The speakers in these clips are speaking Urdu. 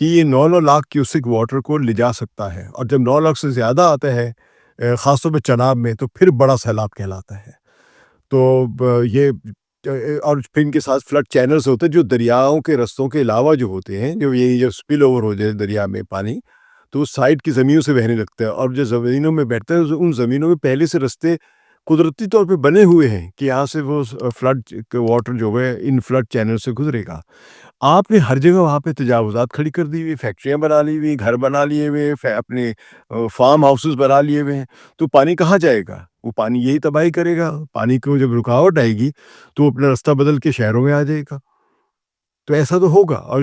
کہ یہ 9 لاکھ کیوسک واٹر کو لے جا سکتا ہے، اور جب 9 لاکھ سے زیادہ آتا ہے خاص طور پہ چناب میں، تو پھر بڑا سیلاب کہلاتا ہے۔ تو یہ اور پھر ان کے ساتھ فلڈ چینلز ہوتے ہیں جو دریاؤں کے رستوں کے علاوہ جو ہوتے ہیں، جو یہ جو سپل اوور ہو جائے دریا میں پانی، تو اس سائڈ کی زمینوں سے بہنے لگتا ہے، اور جو زمینوں میں بیٹھتا ہے ان زمینوں میں پہلے سے رستے قدرتی طور پہ بنے ہوئے ہیں کہ یہاں سے وہ فلڈ واٹر جو ہے ان فلڈ چینل سے گزرے گا۔ آپ نے ہر جگہ وہاں پہ تجاوزات کھڑی کر دی ہوئی، فیکٹریاں بنا لی ہوئی، گھر بنا لیے ہوئے، اپنے فارم ہاؤسز بنا لیے ہوئے ہیں، تو پانی کہاں جائے گا؟ وہ پانی یہی تباہی کرے گا۔ پانی کو جب رکاوٹ آئے گی تو وہ اپنا رستہ بدل کے شہروں میں آ جائے گا۔ تو ایسا تو ہوگا، اور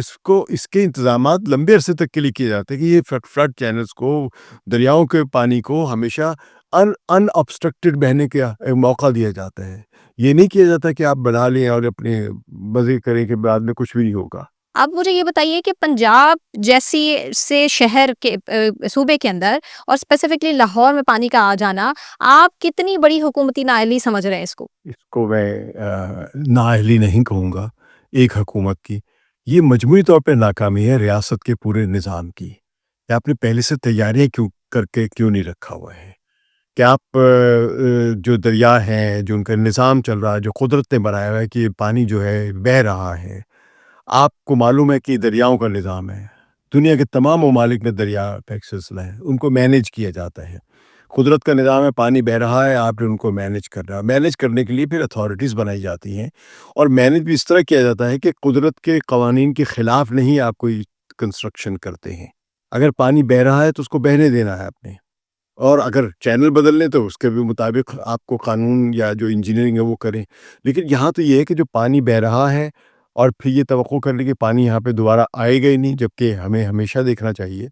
اس کے انتظامات لمبے عرصے تک کے لیے کیے جاتے ہیں کہ یہ فلڈ چینلز کو، دریاؤں کے پانی کو ہمیشہ ان obstructed بہنے کا موقع دیا جاتا ہے۔ یہ نہیں کیا جاتا کہ آپ بنا لیں اور اپنے مزے کریں کہ بعد میں کچھ بھی نہیں ہوگا۔ اب مجھے یہ بتائیے کہ پنجاب جیسی سے شہر کے صوبے کے اندر اور اسپیسیفکلی لاہور میں پانی کا آ جانا، آپ کتنی بڑی حکومتی نااہلی سمجھ رہے ہیں اس کو؟ اس کو میں نااہلی نہیں کہوں گا ایک حکومت کی، یہ مجموعی طور پہ ناکامی ہے ریاست کے پورے نظام کی۔ کہ آپ نے پہلے سے تیاریاں کر کے کیوں نہیں رکھا ہوا ہے؟ کہ آپ جو دریا ہیں، جو ان کا نظام چل رہا ہے، جو قدرت نے بنایا ہوا ہے کہ یہ پانی جو ہے بہہ رہا ہے، آپ کو معلوم ہے کہ دریاؤں کا نظام ہے، دنیا کے تمام ممالک میں دریا کا ایک سلسلہ ہے، ان کو مینیج کیا جاتا ہے۔ قدرت کا نظام ہے، پانی بہہ رہا ہے، آپ نے ان کو مینیج کر رہا ہے۔ مینیج کرنے کے لیے پھر اتھارٹیز بنائی جاتی ہیں، اور مینیج بھی اس طرح کیا جاتا ہے کہ قدرت کے قوانین کے خلاف نہیں آپ کوئی کنسٹرکشن کرتے ہیں۔ اگر پانی بہہ رہا ہے تو اس کو بہنے دینا ہے آپ نے، اور اگر چینل بدل لیں تو اس کے بھی مطابق آپ کو قانون یا جو انجینئرنگ ہے وہ کریں۔ لیکن یہاں تو یہ ہے کہ جو پانی بہہ رہا ہے، اور پھر یہ توقع کرنے کہ پانی یہاں پہ دوبارہ آئے گا ہی نہیں، جبکہ ہمیں ہمیشہ دیکھنا چاہیے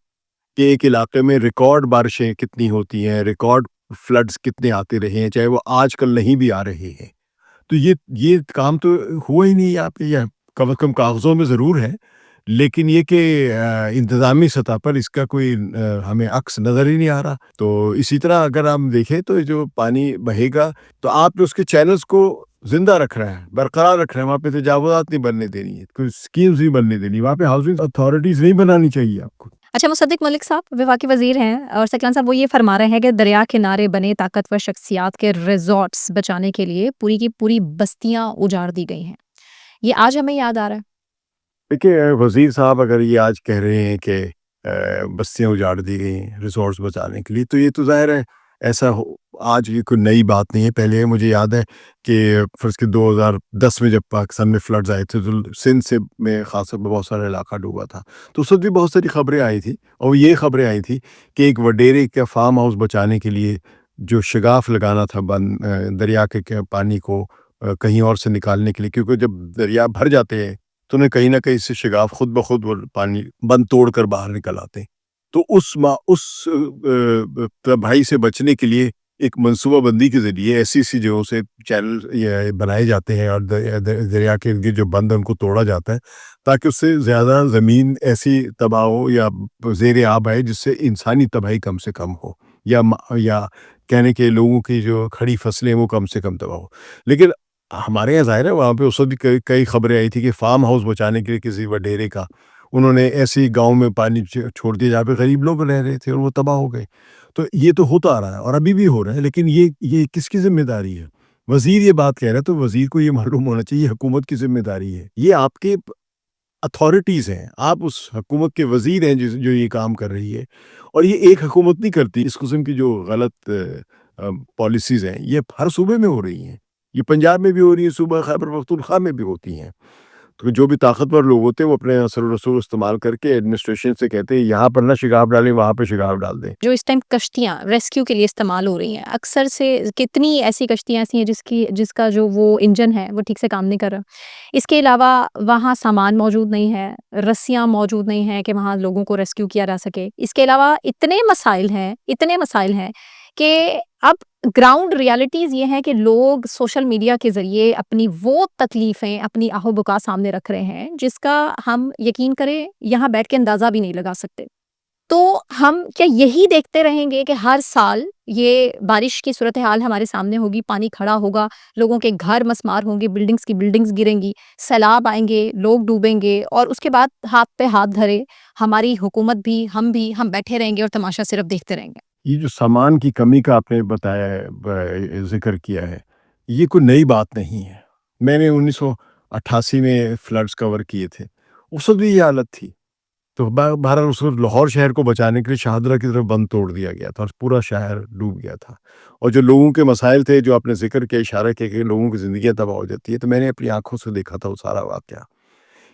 کہ ایک علاقے میں ریکارڈ بارشیں کتنی ہوتی ہیں، ریکارڈ فلڈز کتنے آتے رہے ہیں، چاہے وہ آج کل نہیں بھی آ رہے ہیں۔ تو یہ کام تو ہوا ہی نہیں یہاں پہ، یا کم از کم کاغذوں میں ضرور ہے، لیکن یہ کہ انتظامی سطح پر اس کا کوئی ہمیں عکس نظر ہی نہیں آ رہا۔ تو اسی طرح اگر ہم دیکھیں تو جو پانی بہے گا تو آپ نے اس کے چینلز کو زندہ رکھ رہے ہیں، برقرار رکھ رہے ہیں، وہاں پہ تجاوزات نہیں بننے دینی ہے، کوئی اسکیمز نہیں بننے دینی، وہاں پہ ہاؤسنگ اتھارٹیز نہیں بنانی چاہیے آپ کو۔ اچھا، مصدق ملک صاحب وفاقی وزیر ہیں، اور سکلان صاحب وہ یہ فرما رہے ہیں کہ دریا کنارے بنے طاقتور شخصیات کے ریزورٹس بچانے کے لیے پوری کی پوری بستیاں اجاڑ دی گئی ہیں۔ یہ آج ہمیں یاد آ رہا ہے۔ دیکھیے وزیر صاحب اگر یہ آج کہہ رہے ہیں کہ بستیاں اجاڑ دی گئی ہیں ریسورٹس بچانے کے لیے، تو یہ تو ظاہر ہے ایسا آج یہ کوئی نئی بات نہیں ہے۔ پہلے مجھے یاد ہے کہ فرض کے 2010 میں جب پاکستان میں فلڈز آئے تھے تو سندھ سے میں خاص طور پہ بہت سارا علاقہ ڈوبا تھا، تو اس وقت بھی بہت ساری خبریں آئی تھیں، اور یہ خبریں آئی تھیں کہ ایک وڈیرے کا فارم ہاؤس بچانے کے لیے جو شگاف لگانا تھا دریا کے پانی کو کہیں اور سے نکالنے کے لیے، کیونکہ جب دریا بھر جاتے ہیں تو انہیں کہیں نہ کہیں سے شگاف خود بخود وہ پانی بند توڑ کر باہر نکل آتے ہیں۔ تو اس تباہی سے بچنے کے لیے ایک منصوبہ بندی کے ذریعے ایسی جگہوں سے چینل بنائے جاتے ہیں، اور دریا کے ارد جو بند ان کو توڑا جاتا ہے تاکہ اس سے زیادہ زمین ایسی تباہ ہو یا زیر آب آئے جس سے انسانی تباہی کم سے کم ہو، یا کہنے کے لوگوں کی جو کھڑی فصلیں وہ کم سے کم تباہ ہو۔ لیکن ہمارے یہاں ظاہر ہے وہاں پہ اس وقت بھی کئی خبریں آئی تھی کہ فارم ہاؤس بچانے کے لیے کسی وڈیرے کا انہوں نے ایسی گاؤں میں پانی چھوڑ دیا جہاں پہ غریب لوگ رہ رہے تھے اور وہ تباہ ہو گئے۔ تو یہ تو ہوتا آ رہا ہے اور ابھی بھی ہو رہا ہے، لیکن یہ کس کی ذمہ داری ہے؟ وزیر یہ بات کہہ رہا ہے تو وزیر کو یہ معلوم ہونا چاہیے حکومت کی ذمہ داری ہے، یہ آپ کے اتھارٹیز ہیں، آپ اس حکومت کے وزیر ہیں جو یہ کام کر رہی ہے، اور یہ ایک حکومت نہیں کرتی۔ اس قسم کی جو غلط پالیسیز ہیں یہ ہر صوبے میں ہو رہی ہیں، یہ پنجاب میں بھی ہو رہی ہیں، صوبہ خیبر پختونخوا میں بھی ہوتی ہیں۔ تو جو بھی طاقتور لوگ ہوتے ہیں وہ اپنے اثر و رسوخ استعمال کر کے ایڈمنسٹریشن سے کہتے ہیں یہاں پر نہ شگاف ڈالیں، وہاں پہ شگاف ڈال دیں۔ جو اس ٹائم کشتیاں ریسکیو کے لیے استعمال ہو رہی ہیں، اکثر سے کتنی ایسی کشتیاں ایسی ہیں جس کا جو وہ انجن ہے وہ ٹھیک سے کام نہیں کر رہا۔ اس کے علاوہ وہاں سامان موجود نہیں ہے، رسیاں موجود نہیں ہیں کہ وہاں لوگوں کو ریسکیو کیا جا سکے۔ اس کے علاوہ اتنے مسائل ہیں کہ اب گراؤنڈ ریالٹیز یہ ہیں کہ لوگ سوشل میڈیا کے ذریعے اپنی وہ تکلیفیں، اپنی آہ و بکا سامنے رکھ رہے ہیں جس کا ہم یقین کریں یہاں بیٹھ کے اندازہ بھی نہیں لگا سکتے۔ تو تو ہم کیا یہی دیکھتے رہیں گے کہ ہر سال یہ بارش کی صورتحال ہمارے سامنے ہوگی، پانی کھڑا ہوگا، لوگوں کے گھر مسمار ہوں گے، بلڈنگز کی بلڈنگز گریں گی، سیلاب آئیں گے، لوگ ڈوبیں گے، اور اس کے بعد ہاتھ پہ ہاتھ دھرے ہماری حکومت بھی ہم بیٹھے رہیں گے اور تماشا صرف دیکھتے رہیں گے؟ یہ جو سامان کی کمی کا آپ نے بتایا ہے، ذکر کیا ہے، یہ کوئی نئی بات نہیں ہے۔ میں نے 1988 میں فلڈز کور کیے تھے، اس وقت بھی یہ حالت تھی۔ تو بہرحال اس وقت لاہور شہر کو بچانے کے لیے شاہدرہ کی طرف بند توڑ دیا گیا تھا اور پورا شہر ڈوب گیا تھا، اور جو لوگوں کے مسائل تھے، جو آپ نے ذکر کیا، اشارہ کیا کہ لوگوں کی زندگیاں تباہ ہو جاتی ہے، تو میں نے اپنی آنکھوں سے دیکھا تھا وہ سارا واقعہ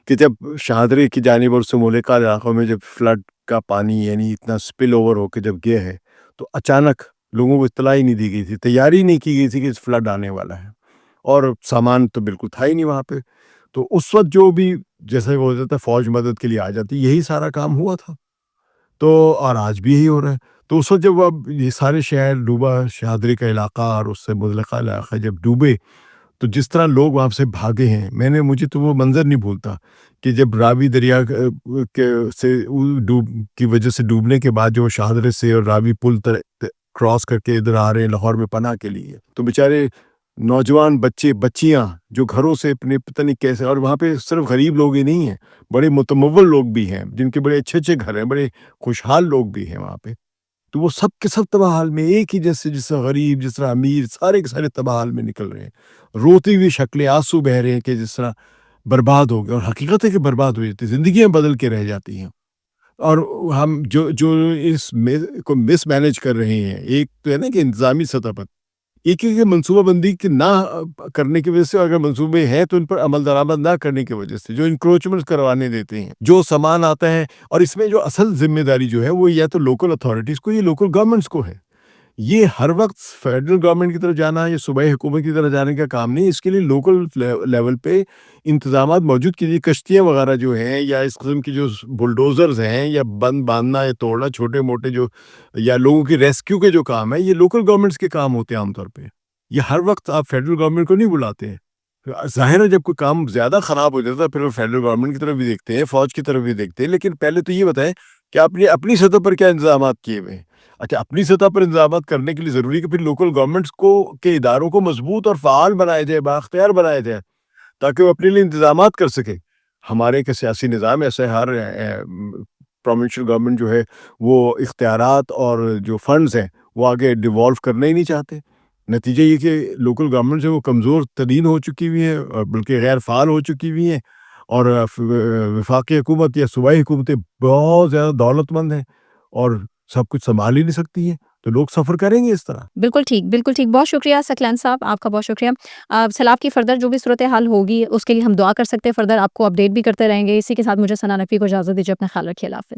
کہ جب شاہدرے کی جانب اور سمولے کا علاقوں میں جب فلڈ کا پانی یعنی اتنا سپل اوور ہو کے جب گیا ہے، تو اچانک لوگوں کو اطلاع ہی نہیں دی گئی تھی، تیاری نہیں کی گئی تھی کہ اس فلڈ آنے والا ہے، اور سامان تو بالکل تھا ہی نہیں وہاں پہ۔ تو اس وقت جو بھی جیسے وہ ہوتا تھا فوج مدد کے لیے آ جاتی، یہی سارا کام ہوا تھا، تو اور آج بھی یہی ہو رہا ہے۔ تو اس وقت جب اب یہ سارے شہر ڈوبا، شاہدرے کا علاقہ اور اس سے متعلقہ علاقہ جب ڈوبے، تو جس طرح لوگ وہاں سے بھاگے ہیں، مجھے تو وہ منظر نہیں بھولتا کہ جب راوی دریا کے سے ڈوب کی وجہ سے ڈوبنے کے بعد جو شاہدرے سے اور راوی پل کراس کر کے ادھر آ رہے ہیں لاہور میں پناہ کے لیے، تو بیچارے نوجوان بچے بچیاں جو گھروں سے اپنے پتہ نہیں کیسے، اور وہاں پہ صرف غریب لوگ ہی نہیں ہیں، بڑے متمول لوگ بھی ہیں جن کے بڑے اچھے اچھے گھر ہیں، بڑے خوشحال لوگ بھی ہیں وہاں پہ، تو وہ سب کے سب تباہ حال میں ایک ہی جیسے، جس طرح غریب جس طرح امیر، سارے کے سارے تباہ حال میں نکل رہے ہیں، روتی ہوئی شکلیں، آنسو بہ رہے ہیں کہ جس طرح برباد ہو گئے، اور حقیقت ہے کہ برباد ہو جاتی، زندگیاں بدل کے رہ جاتی ہیں، اور ہم جو اس کو مس مینج کر رہے ہیں، ایک تو ہے نا کہ انتظامی سطح پر ایک ایک منصوبہ بندی کے نہ کرنے کی وجہ سے، اگر منصوبے ہیں تو ان پر عمل درآمد نہ کرنے کی وجہ سے، جو انکروچمنٹ کروانے دیتے ہیں، جو سامان آتا ہے، اور اس میں جو اصل ذمہ داری جو ہے وہ یا تو لوکل اتھارٹیز کو یا لوکل گورنمنٹس کو ہے۔ یہ ہر وقت فیڈرل گورنمنٹ کی طرف جانا یا صوبائی حکومت کی طرف جانے کا کام نہیں، اس کے لیے لوکل لیول پہ انتظامات موجود کیجیے، کشتیاں وغیرہ جو ہیں یا اس قسم کی جو بلڈوزرز ہیں یا بند باندھنا یا توڑنا، چھوٹے موٹے جو یا لوگوں کی ریسکیو کے جو کام ہے، یہ لوکل گورنمنٹس کے کام ہوتے ہیں عام طور پہ، یہ ہر وقت آپ فیڈرل گورنمنٹ کو نہیں بلاتے ہیں۔ ظاہر ہے جب کوئی کام زیادہ خراب ہو جاتا ہے پھر وہ فیڈرل گورنمنٹ کی طرف بھی دیکھتے ہیں، فوج کی طرف بھی دیکھتے ہیں، لیکن پہلے تو یہ بتائیں کہ آپ نے اپنی سطح پر کیا انتظامات کیے ہوئے ہیں۔ اچھا، اپنی سطح پر انتظامات کرنے کے لیے ضروری ہے کہ پھر لوکل گورنمنٹس کو کے اداروں کو مضبوط اور فعال بنایا جائے، بااختیار بنایا جائے، تاکہ وہ اپنے لیے انتظامات کر سکے۔ ہمارے کا سیاسی نظام ایسا ہے، ہر پروونشل گورنمنٹ جو ہے وہ اختیارات اور جو فنڈز ہیں وہ آگے ڈیوالو کرنا ہی نہیں چاہتے۔ نتیجہ یہ کہ لوکل گورنمنٹ جو وہ کمزور ترین ہو چکی ہوئی ہیں، اور بلکہ غیر فعال ہو چکی ہوئی ہیں، اور وفاقی حکومت یا صوبائی حکومتیں بہت زیادہ دولت مند ہیں اور سب کچھ سنبھال ہی نہیں سکتی ہیں، تو لوگ سفر کریں گے اس طرح۔ بالکل ٹھیک، بالکل ٹھیک، بہت شکریہ سکلین صاحب، آپ کا بہت شکریہ۔ سیلاب کی فردر جو بھی صورتحال ہوگی اس کے لیے ہم دعا کر سکتے ہیں، فردر آپ کو اپڈیٹ بھی کرتے رہیں گے۔ اسی کے ساتھ مجھے ثنا نقوی کو اجازت دیجیے، اپنا خیال رکھیے، اللہ حافظ۔